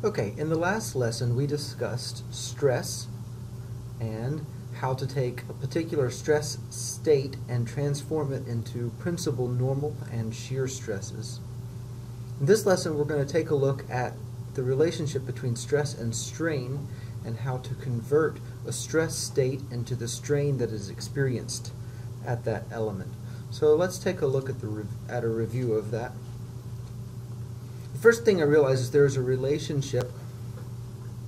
Okay, in the last lesson we discussed stress and how to take a particular stress state and transform it into principal normal and shear stresses. In this lesson we're going to take a look at the relationship between stress and strain and how to convert a stress state into the strain that is experienced at that element. So let's take a look at a review of that. The first thing I realize is there's a relationship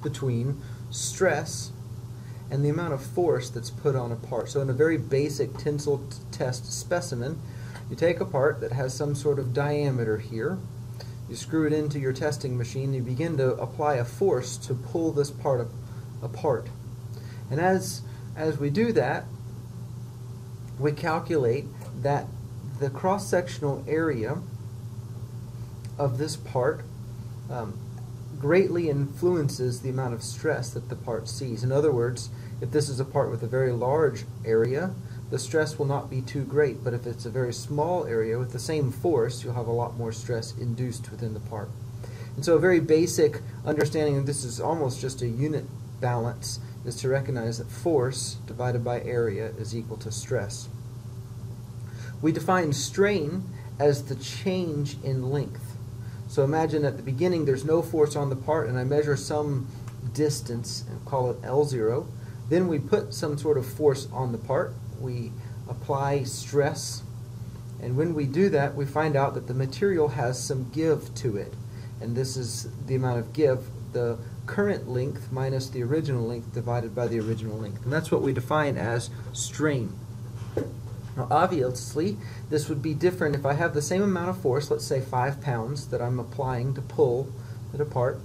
between stress and the amount of force that's put on a part. So in a very basic tensile test specimen, you take a part that has some sort of diameter here, you screw it into your testing machine, you begin to apply a force to pull this part apart. And as we do that, we calculate that the cross-sectional area of this part greatly influences the amount of stress that the part sees. In other words, if this is a part with a very large area, the stress will not be too great, but if it's a very small area with the same force, you'll have a lot more stress induced within the part. And so a very basic understanding, and this is almost just a unit balance, is to recognize that force divided by area is equal to stress. We define strain as the change in length. So imagine at the beginning there's no force on the part and I measure some distance and call it L0. Then we put some sort of force on the part. We apply stress, and when we do that we find out that the material has some give to it, and this is the amount of give, the current length minus the original length divided by the original length, and that's what we define as strain. Now obviously this would be different if I have the same amount of force, let's say 5 pounds, that I'm applying to pull it apart.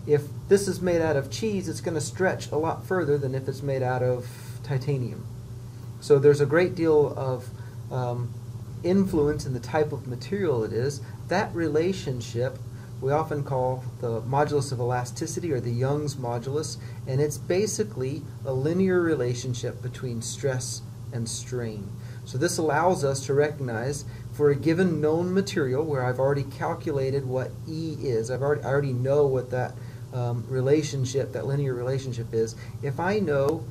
If this is made out of cheese, it's going to stretch a lot further than if it's made out of titanium. So there's a great deal of influence in the type of material it is. That relationship we often call the modulus of elasticity, or the Young's modulus, and it's basically a linear relationship between stress and strain. So this allows us to recognize for a given known material where I've already calculated what E is, I already know what that relationship, that linear relationship is. If I know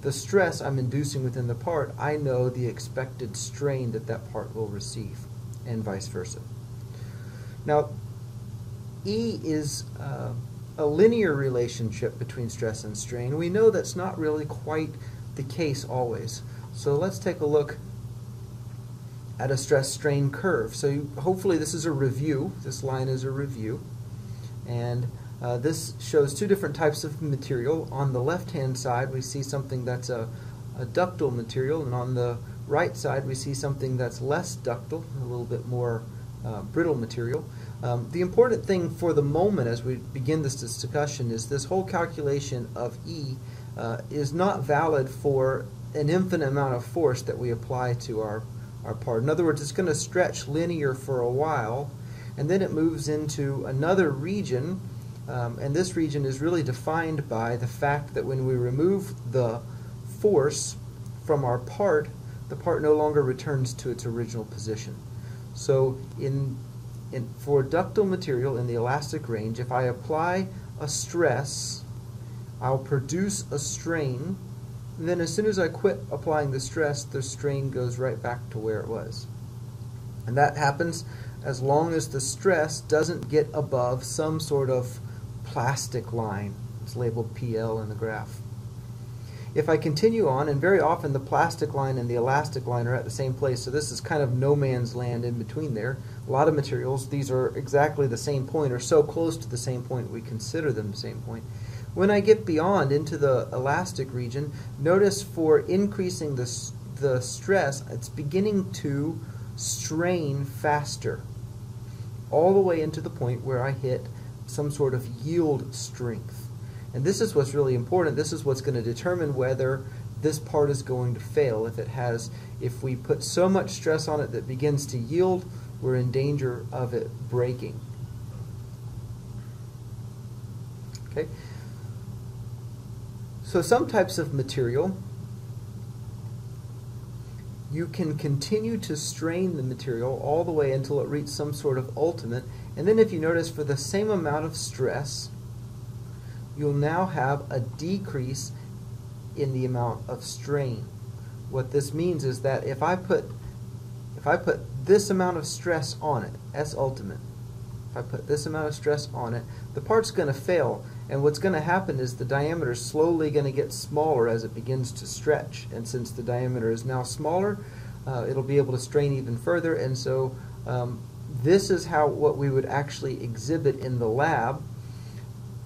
the stress I'm inducing within the part, I know the expected strain that that part will receive, and vice versa. Now, E is a linear relationship between stress and strain. We know that's not really quite the case always. So let's take a look at a stress-strain curve. So hopefully this is a review. This line is a review. And this shows two different types of material. On the left-hand side we see something that's a ductile material, and on the right side we see something that's less ductile, a little bit more brittle material. The important thing for the moment as we begin this discussion is this whole calculation of E is not valid for an infinite amount of force that we apply to our part. In other words, it's going to stretch linear for a while, and then it moves into another region, and this region is really defined by the fact that when we remove the force from our part, the part no longer returns to its original position. So for ductile material in the elastic range, if I apply a stress, I'll produce a strain. Then as soon as I quit applying the stress, the strain goes right back to where it was. And that happens as long as the stress doesn't get above some sort of plastic line. It's labeled PL in the graph. If I continue on, and very often the plastic line and the elastic line are at the same place, so this is kind of no man's land in between there. A lot of materials, these are exactly the same point, or so close to the same point we consider them the same point. When I get beyond into the elastic region, notice for increasing the stress, it's beginning to strain faster, all the way into the point where I hit some sort of yield strength. And this is what's really important. This is what's going to determine whether this part is going to fail. If we put so much stress on it that it begins to yield, we're in danger of it breaking. Okay? So some types of material, you can continue to strain the material all the way until it reaches some sort of ultimate, and then if you notice, for the same amount of stress, you'll now have a decrease in the amount of strain. What this means is that if I put this amount of stress on it, S ultimate, if I put this amount of stress on it, the part's going to fail, and what's going to happen is the diameter is slowly going to get smaller as it begins to stretch, and since the diameter is now smaller, it'll be able to strain even further, and so this is what we would actually exhibit in the lab.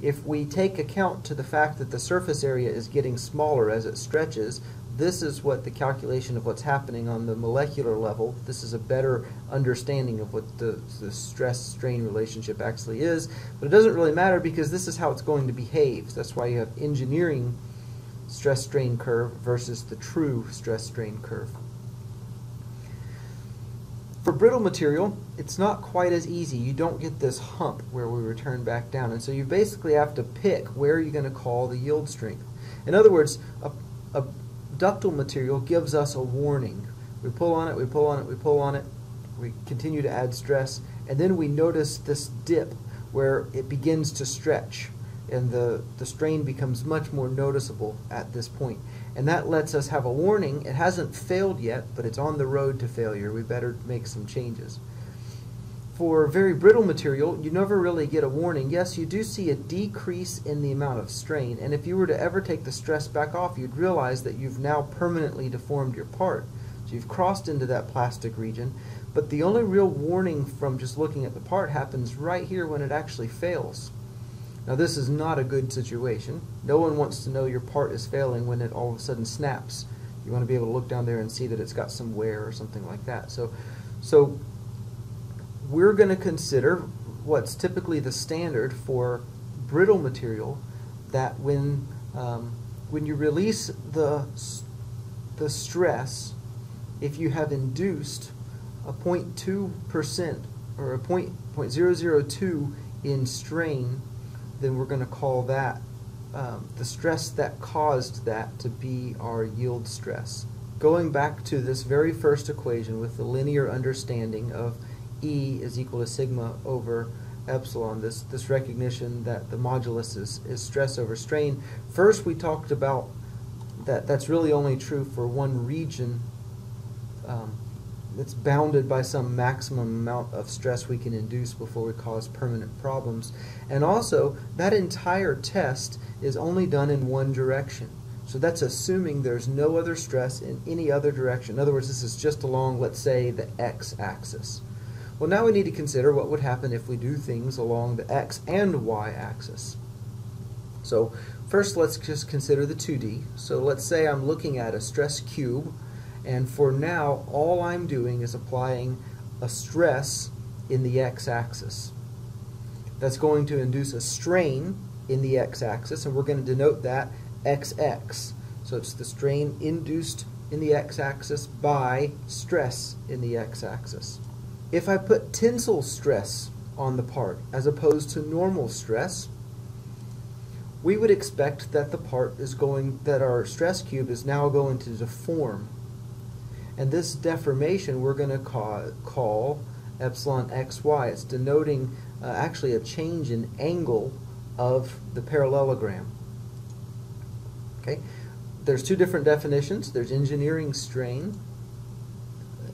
If we take account to the fact that the surface area is getting smaller as it stretches, this is what the calculation of what's happening on the molecular level. This is a better understanding of what the stress-strain relationship actually is, but it doesn't really matter because this is how it's going to behave. That's why you have engineering stress-strain curve versus the true stress-strain curve. For brittle material, it's not quite as easy. You don't get this hump where we return back down, and so you basically have to pick where you're going to call the yield strength. In other words, a ductile material gives us a warning. We pull on it, we pull on it, we pull on it, we continue to add stress, and then we notice this dip where it begins to stretch, and the strain becomes much more noticeable at this point. And that lets us have a warning. It hasn't failed yet, but it's on the road to failure. We better make some changes. For very brittle material, you never really get a warning. Yes, you do see a decrease in the amount of strain, and if you were to ever take the stress back off, you'd realize that you've now permanently deformed your part. So you've crossed into that plastic region, but the only real warning from just looking at the part happens right here when it actually fails. Now this is not a good situation. No one wants to know your part is failing when it all of a sudden snaps. You want to be able to look down there and see that it's got some wear or something like that. So we're going to consider what's typically the standard for brittle material, that when you release the stress, if you have induced a 0.2% or a 0.002 in strain, then we're going to call that the stress that caused that to be our yield stress. Going back to this very first equation with the linear understanding of E is equal to sigma over epsilon, this recognition that the modulus is stress over strain. First we talked about that's really only true for one region. It's bounded by some maximum amount of stress we can induce before we cause permanent problems. And also, that entire test is only done in one direction. So that's assuming there's no other stress in any other direction. In other words, this is just along, let's say, the x-axis. Well, now we need to consider what would happen if we do things along the x and y-axis. So first, let's just consider the 2D. So let's say I'm looking at a stress cube, and for now, all I'm doing is applying a stress in the x-axis. That's going to induce a strain in the x-axis, and we're going to denote that xx. So it's the strain induced in the x-axis by stress in the x-axis. If I put tensile stress on the part as opposed to normal stress, we would expect that that our stress cube is now going to deform. And this deformation we're going to call epsilon xy. It's denoting actually a change in angle of the parallelogram. Okay, there's two different definitions. There's engineering strain,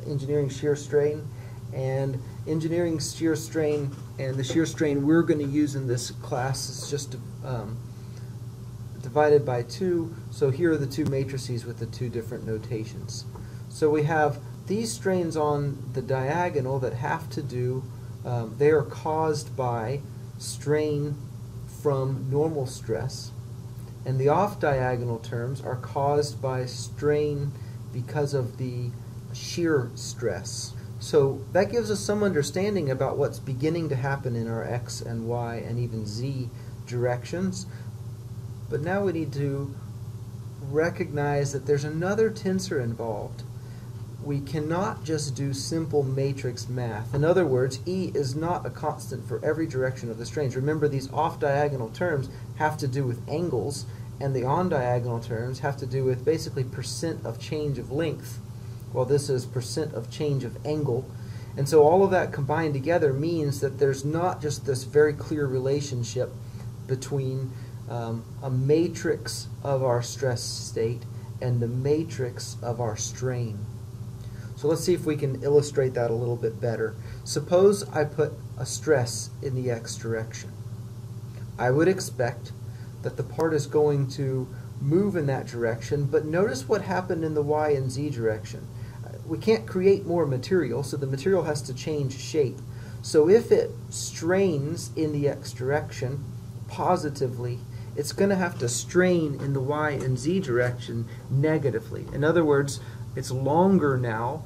engineering shear strain, and engineering shear strain. And the shear strain we're going to use in this class is just divided by 2. So here are the two matrices with the two different notations. So we have these strains on the diagonal that have to do, they are caused by strain from normal stress, and the off-diagonal terms are caused by strain because of the shear stress. So that gives us some understanding about what's beginning to happen in our x and y and even z directions. But now we need to recognize that there's another tensor involved. We cannot just do simple matrix math. In other words, E is not a constant for every direction of the strains. Remember, these off-diagonal terms have to do with angles, and the on-diagonal terms have to do with basically percent of change of length, while this is percent of change of angle. And so all of that combined together means that there's not just this very clear relationship between a matrix of our stress state and the matrix of our strain. So let's see if we can illustrate that a little bit better. Suppose I put a stress in the x direction. I would expect that the part is going to move in that direction, but notice what happened in the y and z direction. We can't create more material, so the material has to change shape. So if it strains in the x direction positively, it's going to have to strain in the y and z direction negatively. In other words, it's longer now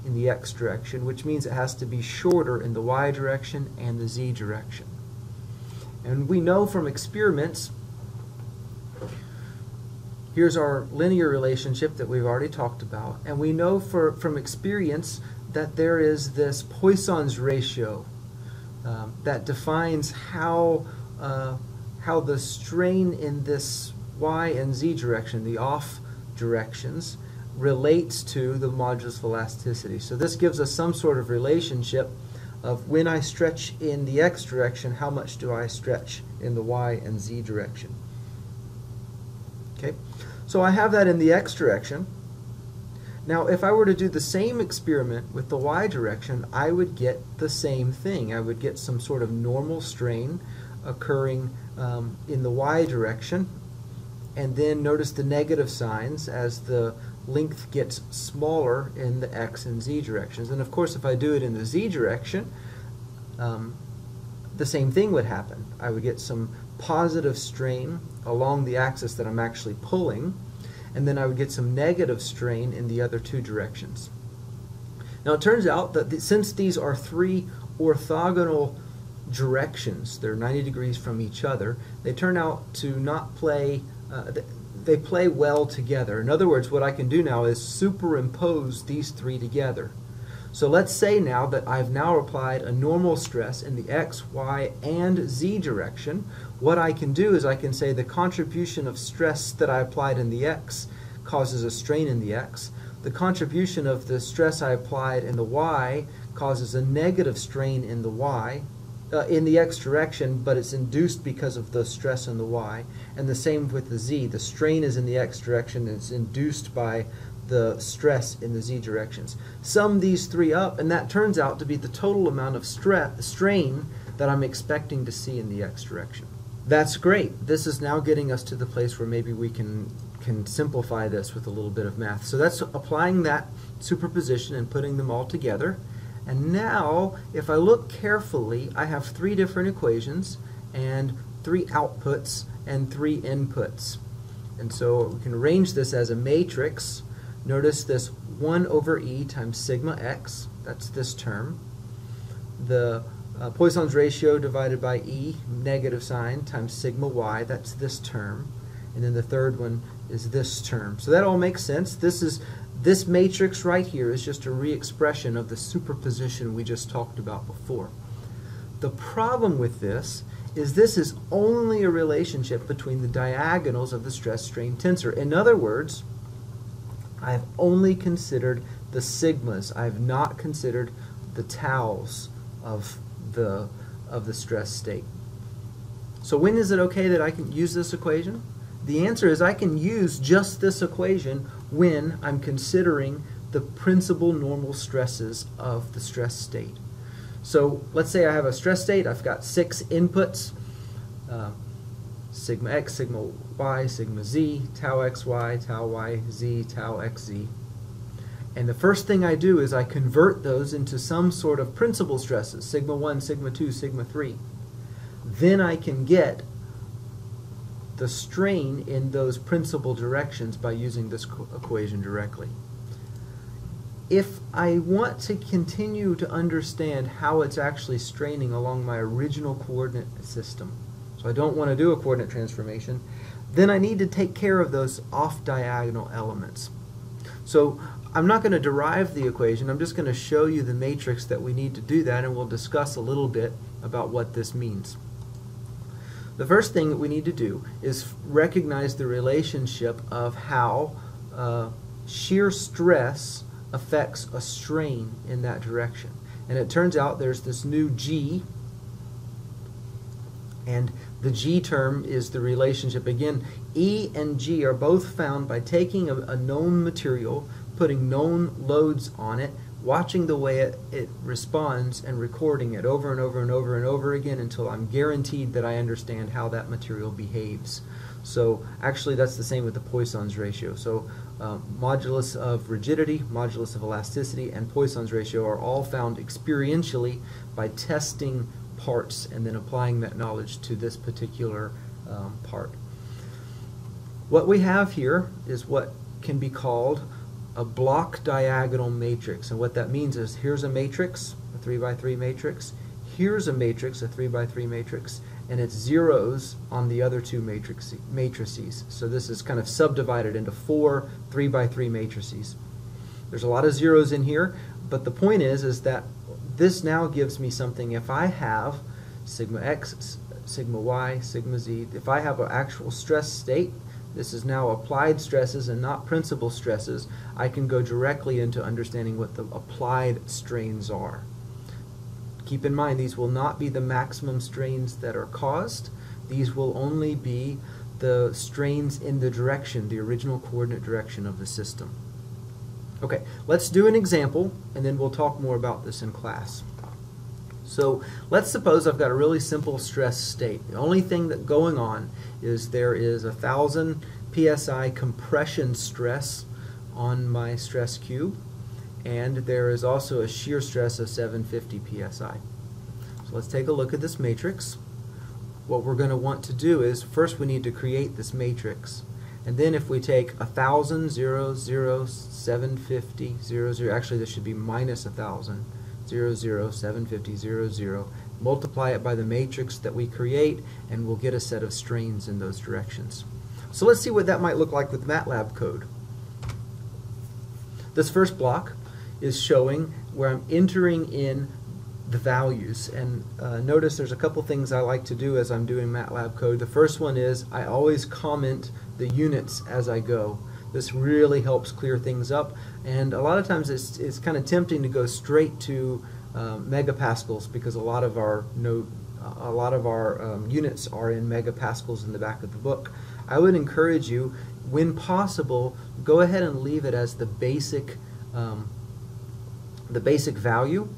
in the x direction, which means it has to be shorter in the y direction and the z direction. And we know from experiments, here's our linear relationship that we've already talked about, and we know from experience that there is this Poisson's ratio that defines how the strain in this y and z direction, the off directions, relates to the modulus of elasticity. So this gives us some sort of relationship of when I stretch in the x direction, how much do I stretch in the y and z direction. Okay, so I have that in the x direction. Now if I were to do the same experiment with the y direction, I would get the same thing. I would get some sort of normal strain occurring in the y direction, and then notice the negative signs as the length gets smaller in the x and z directions. And of course, if I do it in the z direction, the same thing would happen. I would get some positive strain along the axis that I'm actually pulling, and then I would get some negative strain in the other two directions. Now it turns out that since these are three orthogonal directions, they're 90 degrees from each other, they turn out to not play, they play well together. In other words, what I can do now is superimpose these three together. So let's say now that I've now applied a normal stress in the x, y, and z direction. What I can do is I can say the contribution of stress that I applied in the x causes a strain in the x. The contribution of the stress I applied in the y causes a negative strain in the y, in the x direction, but it's induced because of the stress in the y. And the same with the z. The strain is in the x direction and it's induced by the stress in the z directions. Sum these three up, and that turns out to be the total amount of strain that I'm expecting to see in the x direction. That's great. This is now getting us to the place where maybe we can simplify this with a little bit of math. So that's applying that superposition and putting them all together. And now, if I look carefully, I have three different equations and three outputs and three inputs. And so we can arrange this as a matrix. Notice this 1 over e times sigma x, that's this term. The Poisson's ratio divided by e, negative sign, times sigma y, that's this term. And then the third one is this term. So that all makes sense. This matrix right here is just a re-expression of the superposition we just talked about before. The problem with this is only a relationship between the diagonals of the stress-strain tensor. In other words, I've only considered the sigmas. I've not considered the taus of the stress state. So when is it okay that I can use this equation? The answer is I can use just this equation when I'm considering the principal normal stresses of the stress state. So let's say I have a stress state. I've got 6 inputs, sigma x, sigma y, sigma z, tau xy, tau yz, tau xz. And the first thing I do is I convert those into some sort of principal stresses, sigma 1, sigma 2, sigma 3. Then I can get the strain in those principal directions by using this equation directly. If I want to continue to understand how it's actually straining along my original coordinate system, so I don't want to do a coordinate transformation, then I need to take care of those off-diagonal elements. So I'm not going to derive the equation, I'm just going to show you the matrix that we need to do that, and we'll discuss a little bit about what this means. The first thing that we need to do is recognize the relationship of how shear stress affects a strain in that direction. And it turns out there's this new G And the G term is the relationship. Again, E and G are both found by taking a known material, putting known loads on it, watching the way it responds, and recording it over and over and over and over again until I'm guaranteed that I understand how that material behaves. So actually that's the same with the Poisson's ratio. So modulus of rigidity, modulus of elasticity, and Poisson's ratio are all found experientially by testing parts and then applying that knowledge to this particular part. What we have here is what can be called a block diagonal matrix, and what that means is here's a matrix, a 3 by 3 matrix, here's a matrix, a 3 by 3 matrix, and it's zeros on the other two matrices. So this is kind of subdivided into 4 3 by 3 matrices. There's a lot of zeros in here, but the point is that this now gives me something. If I have sigma x, sigma y, sigma z, if I have an actual stress state, this is now applied stresses and not principal stresses, I can go directly into understanding what the applied strains are. Keep in mind, these will not be the maximum strains that are caused. These will only be the strains in the direction, the original coordinate direction of the system. Okay, let's do an example, and then we'll talk more about this in class. So let's suppose I've got a really simple stress state. The only thing that's going on is there is 1,000 psi compression stress on my stress cube, and there is also a shear stress of 750 psi. So let's take a look at this matrix. What we're going to want to do is first we need to create this matrix, and then if we take 1,000, 0, 0, 750, 0, 0, actually this should be minus 1,000, 0, 0, 750, 0, 0, multiply it by the matrix that we create, and we'll get a set of strains in those directions. So let's see what that might look like with Matlab code. This first block is showing where I'm entering in the values, and notice there's a couple things I like to do as I'm doing Matlab code. The first one is I always comment the units as I go. This really helps clear things up, and a lot of times it's kind of tempting to go straight to megapascals because a lot of our units are in megapascals in the back of the book. I would encourage you, when possible, go ahead and leave it as the basic value.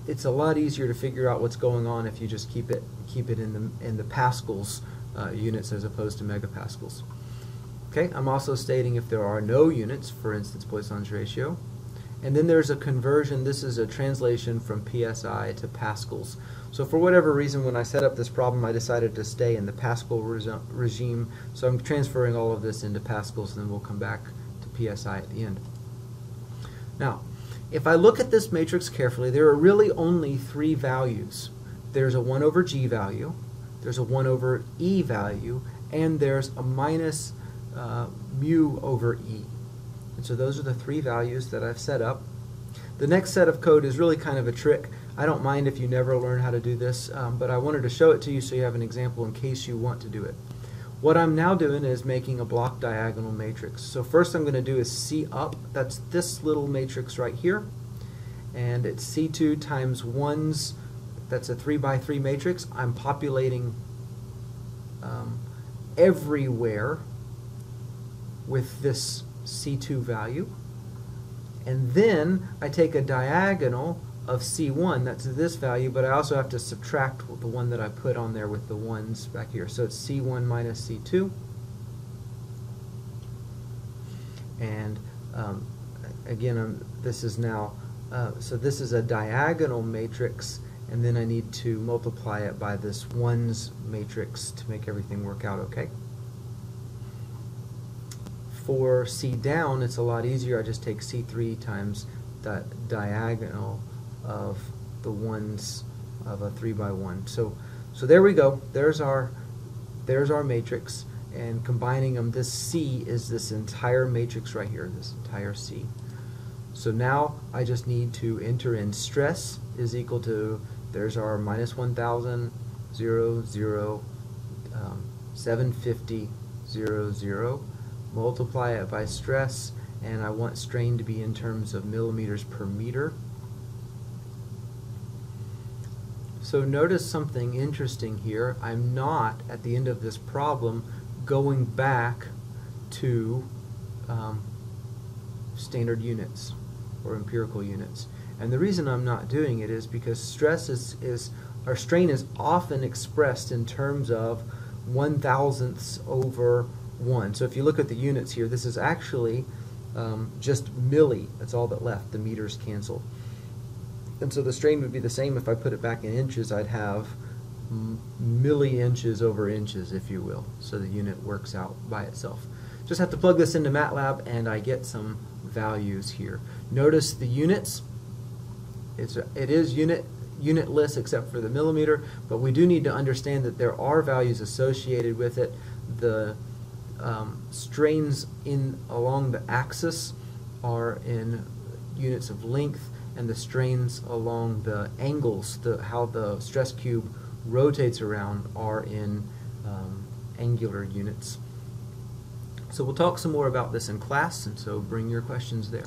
It's a lot easier to figure out what's going on if you just keep it in the pascals units as opposed to megapascals. Okay, I'm also stating if there are no units, for instance Poisson's ratio, and then there's a conversion. This is a translation from psi to pascals. So for whatever reason, when I set up this problem, I decided to stay in the Pascal regime, so I'm transferring all of this into pascals, and then we'll come back to psi at the end. Now, if I look at this matrix carefully, there are really only 3 values. There's a 1 over g value, there's a 1 over e value, and there's a minus mu over e. And so those are the 3 values that I've set up. The next set of code is really kind of a trick. I don't mind if you never learn how to do this, but I wanted to show it to you so you have an example in case you want to do it. What I'm now doing is making a block diagonal matrix. So first I'm going to do is C up. That's this little matrix right here. And it's C2 times 1's, that's a 3 by 3 matrix. I'm populating everywhere with this C2 value. And then I take a diagonal of C1, that's this value, but I also have to subtract the one that I put on there with the 1's back here. So it's C1 minus C2. And again, this is now, so this is a diagonal matrix, and then I need to multiply it by this 1's matrix to make everything work out okay. For C down, it's a lot easier. I just take C3 times the diagonal of the 1's of a 3 by 1. So there we go. There's our matrix, and combining them, this C is this entire matrix right here, this entire C. So now I just need to enter in stress is equal to, there's our minus 1,000, 0, 0, 750, 0, 0. Multiply it by stress, and I want strain to be in terms of millimeters per meter. So notice something interesting here. I'm not, at the end of this problem, going back to standard units or empirical units. And the reason I'm not doing it is because stress or strain is often expressed in terms of 1/1000ths over 1. So if you look at the units here, this is actually just milli. That's all that left. The meters cancel. And so the strain would be the same if I put it back in inches. I'd have milli-inches over inches, if you will. So the unit works out by itself. Just have to plug this into Matlab and I get some values here. Notice the units. It is unitless except for the millimeter, but we do need to understand that there are values associated with it. The strains along the axis are in units of length, and the strains along the angles, how the stress cube rotates around, are in angular units. So we'll talk some more about this in class, and so bring your questions there.